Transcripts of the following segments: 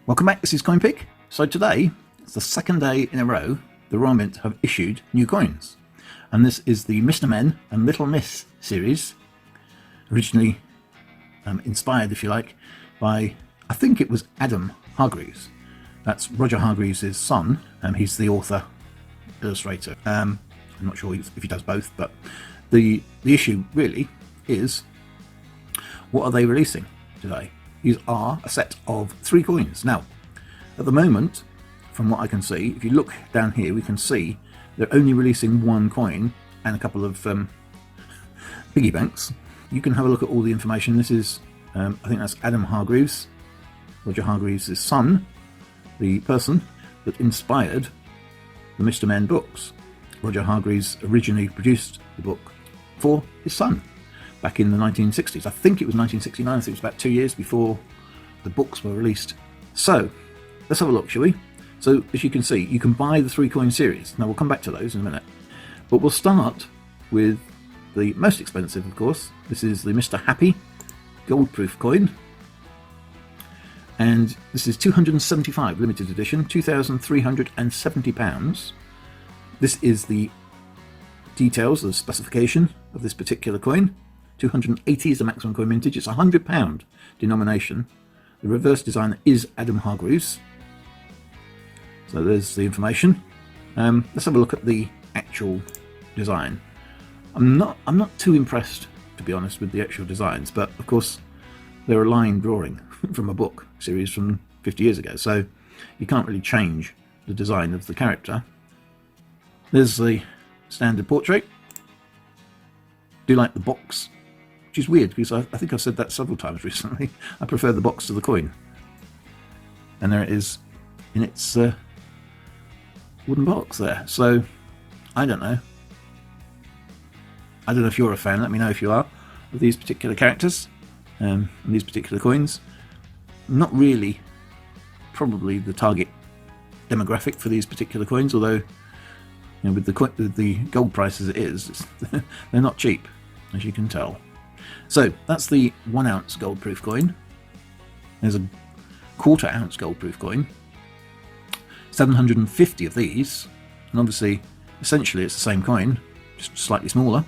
Welcome back, this is CoinPig. So today, it's the second day in a row the Royal Mint have issued new coins. And this is the Mr. Men and Little Miss series, originally inspired, if you like, by, I think it was Adam Hargreaves. That's Roger Hargreaves' son, he's the author, illustrator. I'm not sure if he does both, but the issue really is, what are they releasing today? These are a set of 3 coins. Now, at the moment, from what I can see, if you look down here, we can see they're only releasing 1 coin and a couple of piggy banks. You can have a look at all the information. This is, I think that's Adam Hargreaves, Roger Hargreaves' son, the person that inspired the Mr. Men books. Roger Hargreaves originally produced the book for his son back in the 1960s. I think it was 1969, I think it was about 2 years before the books were released. So, let's have a look, shall we? So, as you can see, you can buy the 3 coin series. Now, we'll come back to those in a minute. But we'll start with the most expensive, of course. This is the Mr. Happy gold proof coin. And this is 275 limited edition, £2,370. This is the details, the specification of this particular coin. 280 is the maximum coin mintage. It's a £100 denomination. The reverse designer is Adam Hargreaves. So there's the information. Let's have a look at the actual design. I'm not too impressed, to be honest, with the actual designs, but of course they're a line drawing from a book series from 50 years ago, so you can't really change the design of the character. There's the standard portrait. Do like the box, which is weird because I think I've said that several times recently. I prefer the box to the coin. And there it is in its wooden box there. So, I don't know. I don't know if you're a fan, let me know if you are, of these particular characters and these particular coins. Not really probably the target demographic for these particular coins, although with the gold price as it is, they're not cheap, as you can tell. So that's the 1 ounce gold proof coin. There's a 1/4 ounce gold proof coin. 750 of these, and obviously, essentially, it's the same coin, just slightly smaller.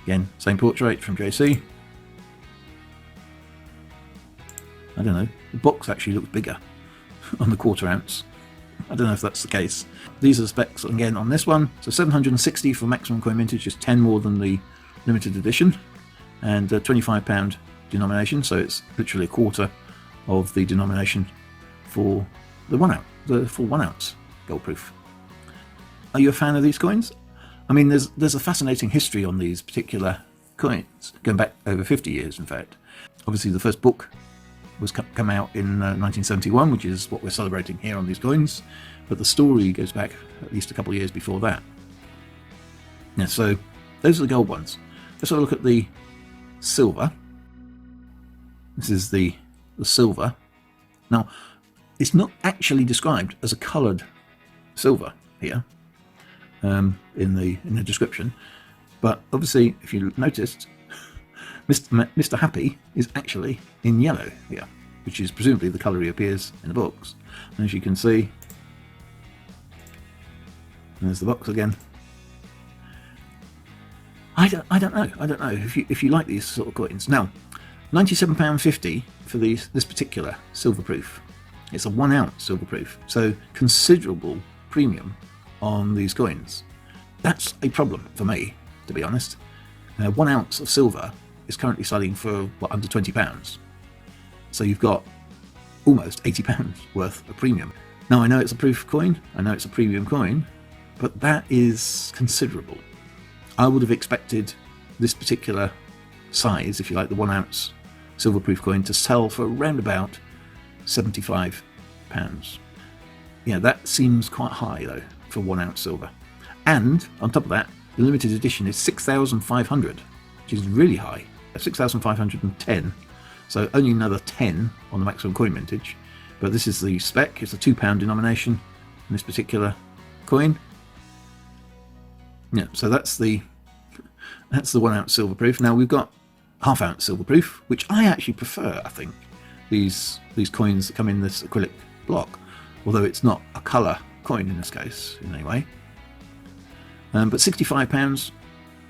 Again, same portrait from JC. I don't know. The box actually looks bigger on the 1/4 ounce. I don't know if that's the case. These are the specs again on this one. So 760 for maximum coin mintage, just 10 more than the limited edition, and £25 denomination. So it's literally a 1/4 of the denomination for the 1 ounce, the full 1 ounce gold proof. Are you a fan of these coins? I mean, there's a fascinating history on these particular coins, going back over 50 years, in fact. Obviously, the first book was come out in 1971, which is what we're celebrating here on these coins, but the story goes back at least a couple of years before that. Yeah, so those are the gold ones. Let's have a look at the silver. This is the silver. Now, it's not actually described as a coloured silver here in the description, but obviously, if you noticed, Mr. Happy is actually in yellow here, which is presumably the colour he appears in the books. And as you can see, there's the box again. I don't know if you like these sort of coins. Now, £97.50 for this particular silver proof. It's a 1 ounce silver proof, so considerable premium on these coins. That's a problem for me, to be honest. 1 ounce of silver is currently selling for under £20. So you've got almost £80 worth of premium. Now I know it's a proof coin, I know it's a premium coin, but that is considerable. I would have expected this particular size, if you like, the 1 ounce silver proof coin, to sell for around about £75. Yeah, that seems quite high though for 1 ounce silver. And on top of that, the limited edition is 6,500, which is really high. 6,510, so only another 10 on the maximum coin mintage. But this is the spec. It's a £2 denomination in this particular coin. Yeah, so that's the 1 ounce silver proof. Now we've got 1/2 ounce silver proof, which I actually prefer, I think, these coins that come in this acrylic block, although it's not a colour coin in this case in any way. But £65,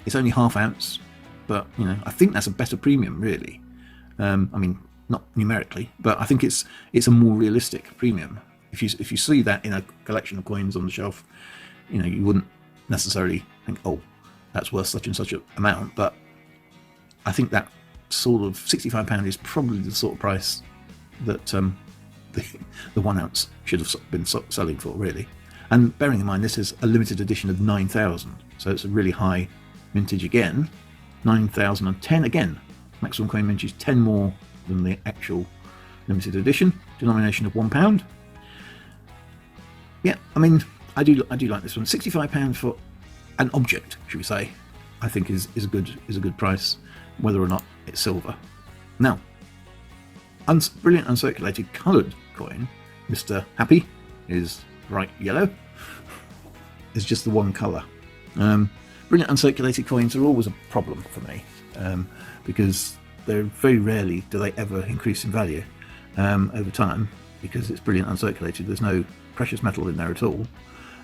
it's only ½ ounce, but you know, I think that's a better premium really. I mean, not numerically, but I think it's a more realistic premium. If you see that in a collection of coins on the shelf, you know, you wouldn't necessarily think, oh, that's worth such and such an amount. But I think that sort of £65 is probably the sort of price that the 1 ounce should have been selling for, really. And bearing in mind, this is a limited edition of 9,000, so it's a really high mintage again. 9,010 again, maximum coin mintage 10 more than the actual limited edition, denomination of £1. Yeah, I mean, I do like this one. £65 for an object, should we say, I think is a good price, whether or not it's silver. Now, brilliant uncirculated coloured coin, Mr. Happy, is bright yellow. It's just the one colour. Brilliant uncirculated coins are always a problem for me, because they're very rarely do they ever increase in value over time, because it's brilliant uncirculated. There's no precious metal in there at all,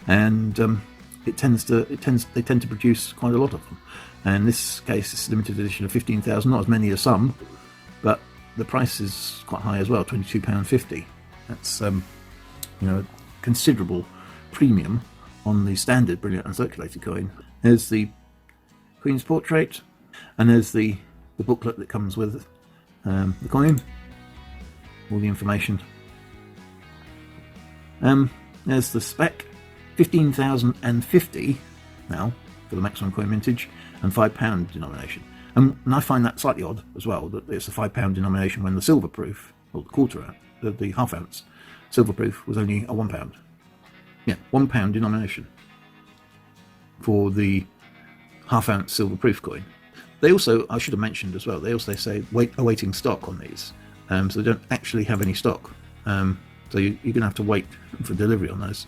and they tend to produce quite a lot of them. And in this case, it's a limited edition of 15,000, not as many as some, but the price is quite high as well, £22.50. That's you know, a considerable premium on the standard brilliant uncirculated coin. There's the Queen's portrait, and there's the booklet that comes with the coin, all the information. There's the spec, 15,050 now for the maximum coin mintage, and £5 denomination. And I find that slightly odd as well, that it's a £5 denomination when the silver proof, or the quarter ounce, the ½ ounce silver proof was only a £1. Yeah, £1 denomination for the ½ ounce silver proof coin. They also, I should have mentioned as well, they also say awaiting stock on these, so they don't actually have any stock. So you're going to have to wait for delivery on those.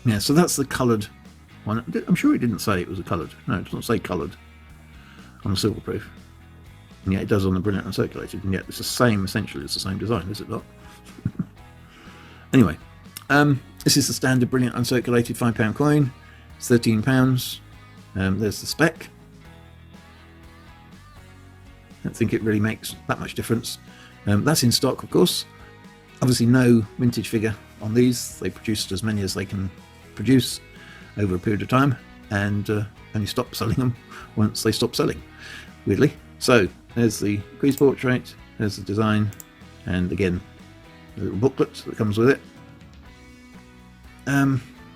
Yeah, so that's the coloured one. I'm sure it didn't say it was a coloured. No, it doesn't say coloured on the silver proof. And yet it does on the brilliant uncirculated, and yet it's the same, essentially, it's the same design, is it not? Anyway, this is the standard brilliant uncirculated £5 coin. It's £13. There's the spec. I don't think it really makes that much difference. That's in stock, of course. Obviously no vintage figure on these. They produced as many as they can produce over a period of time, and only stop selling them once they stop selling, weirdly. So there's the Queen's portrait, there's the design, and again the little booklet that comes with it.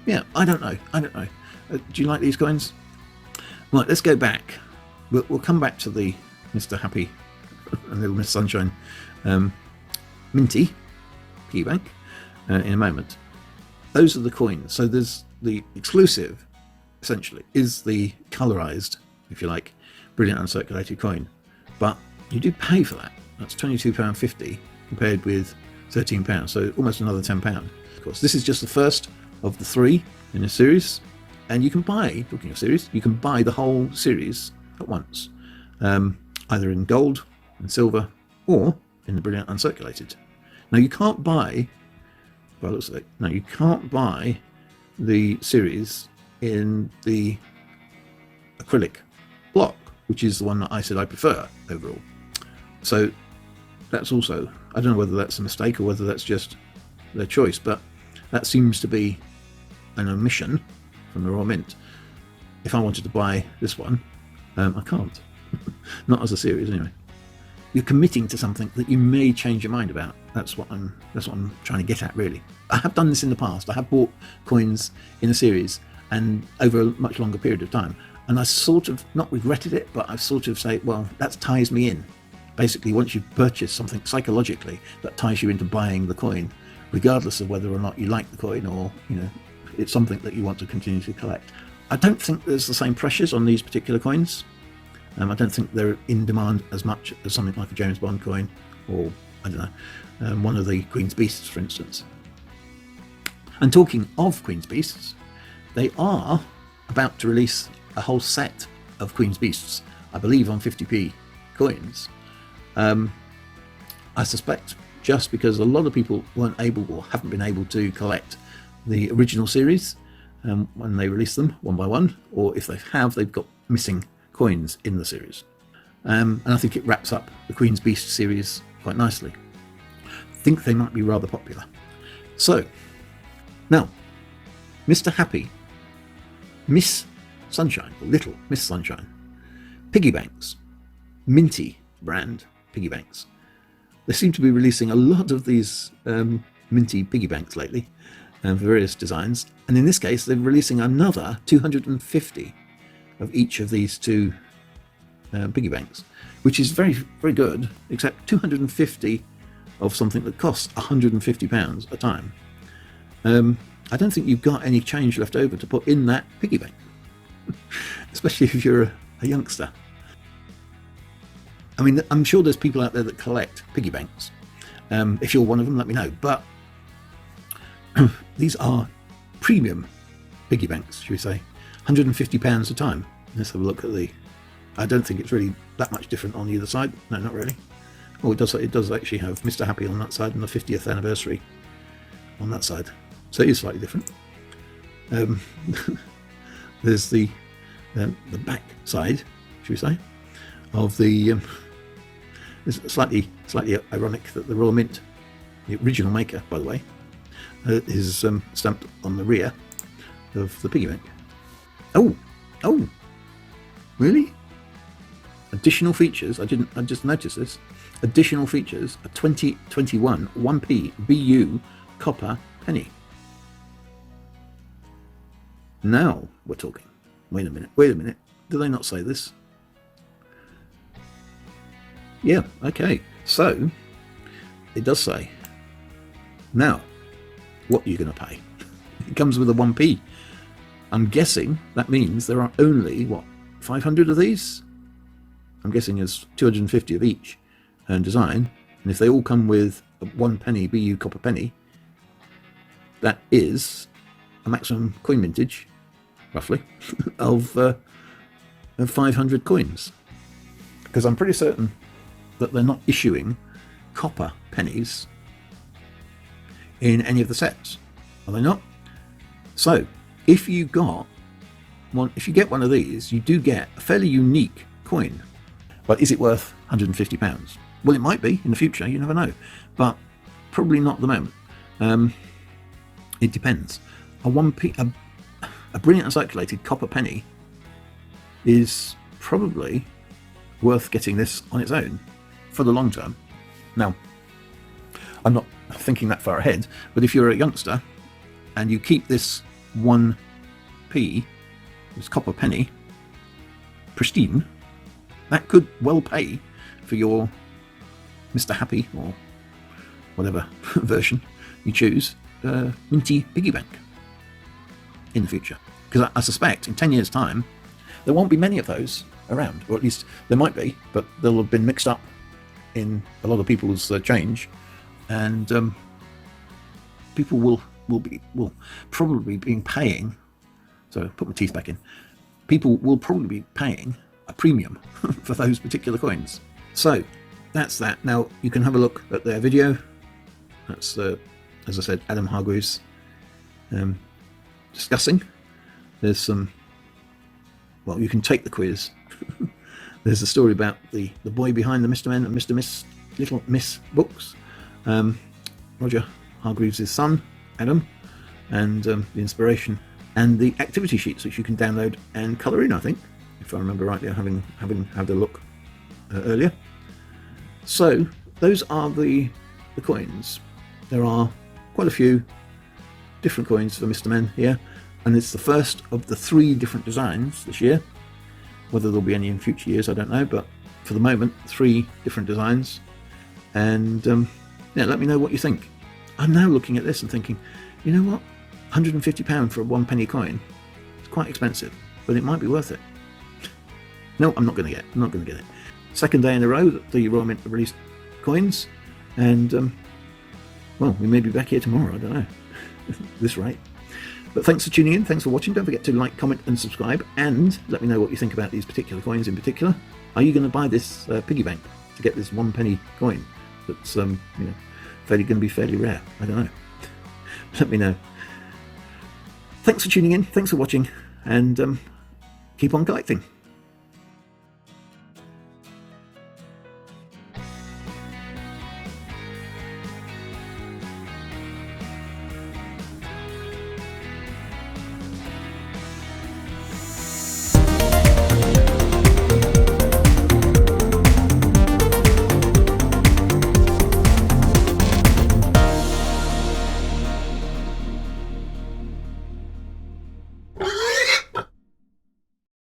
Yeah, I don't know. Do you like these coins? Right, let's go back. We'll come back to the Mr. Happy and Little Miss Sunshine Minty Piggy Bank in a moment. Those are the coins. So there's the exclusive, essentially, is the colorized, if you like, brilliant uncirculated coin, but you do pay for that. That's £22.50 compared with £13, so almost another £10. Of course, this is just the first of the 3 in a series, and you can buy, talking of series, you can buy the whole series at once, either in gold and silver or in the brilliant uncirculated. Now you can't buy, well, looks like, no, you can't buy the series in the acrylic block, which is the one that I said I prefer overall. So that's also, I don't know whether that's a mistake or whether that's just their choice, but that seems to be an omission from the Royal Mint. If I wanted to buy this one, I can't. Not as a series anyway. You're committing to something that you may change your mind about. That's what I'm trying to get at, really. I have done this in the past. I have bought coins in a series and over a much longer period of time, and I sort of not regretted it, but I sort of say, well, that ties me in. Basically, once you've purchased something psychologically, that ties you into buying the coin, regardless of whether or not you like the coin, or it's something that you want to continue to collect. I don't think there's the same pressures on these particular coins. I don't think they're in demand as much as something like a James Bond coin, or I don't know, one of the Queen's Beasts, for instance. And talking of Queen's Beasts, they are about to release a whole set of Queen's Beasts, I believe on 50p coins. I suspect just because a lot of people weren't able or haven't been able to collect the original series when they release them one by one, or if they have, they've got missing coins in the series. And I think it wraps up the Queen's Beast series quite nicely. I think they might be rather popular. So, now, Mr. Happy, Miss Sunshine, or Little Miss Sunshine, piggy banks, Minty brand piggy banks. They seem to be releasing a lot of these Minty piggy banks lately, for various designs, and in this case they're releasing another 250 of each of these two piggy banks, which is very, very good, except 250 of something that costs £150 a time. I don't think you've got any change left over to put in that piggy bank, especially if you're a youngster. I mean, I'm sure there's people out there that collect piggy banks. If you're one of them, let me know. But these are premium piggy banks, should we say. £150 a time. Let's have a look at the... I don't think it's really that much different on either side. No, not really. Oh, it does actually have Mr. Happy on that side and the 50th anniversary on that side. So it is slightly different. There's the back side, should we say, of the... it's slightly ironic that the Royal Mint, the original maker, by the way, is stamped on the rear of the piggy bank. Oh, really? Additional features. I just noticed this. Additional features: a 2021 1p BU copper penny. Now we're talking. Wait a minute. Do they not say this? Yeah, okay. So it does say. Now, what are you going to pay? It comes with a 1p. I'm guessing that means there are only, 500 of these? I'm guessing there's 250 of each design. And if they all come with a 1p BU copper penny, that is a maximum coin mintage, roughly, of 500 coins. Because I'm pretty certain that they're not issuing copper pennies in any of the sets, are they not? So if you get one of these, you do get a fairly unique coin. But is it worth £150? Well, it might be in the future, you never know, but probably not at the moment. It depends. A brilliant uncirculated copper penny is probably worth getting this on its own for the long term. Now, I'm not thinking that far ahead, but if you're a youngster and you keep this 1p, this copper penny, pristine, that could well pay for your Mr. Happy or whatever version you choose, Minty piggy bank in the future. Because I suspect in 10 years' time there won't be many of those around, or at least there might be, but they'll have been mixed up in a lot of people's change, and people will probably be paying. So put my teeth back in. People will probably be paying a premium for those particular coins. So that's that. Now you can have a look at their video. That's as I said, Adam Hargreaves discussing. There's some. Well, you can take the quiz. There's a story about the boy behind the Mr. Men and Mr. Miss Little Miss books, Roger Hargreaves' son, Adam, and the inspiration and the activity sheets which you can download and colour in, I think, if I remember rightly, having had a look earlier. So those are the coins. There are quite a few different coins for Mr. Men here, and it's the first of the 3 different designs this year. Whether there'll be any in future years, I don't know, but for the moment, 3 different designs. And yeah, let me know what you think. I'm now looking at this and thinking, you know what, £150 for a 1p coin, it's quite expensive, but it might be worth it. No, I'm not going to get it. Second day in a row that the Royal Mint released coins, and well, we may be back here tomorrow, I don't know, this rate. But thanks for tuning in, thanks for watching. Don't forget to like, comment and subscribe, and let me know what you think about these particular coins in particular. Are you going to buy this piggy bank to get this 1p coin that's going to be fairly rare. I don't know. Let me know. Thanks for tuning in. Thanks for watching, and keep on collecting.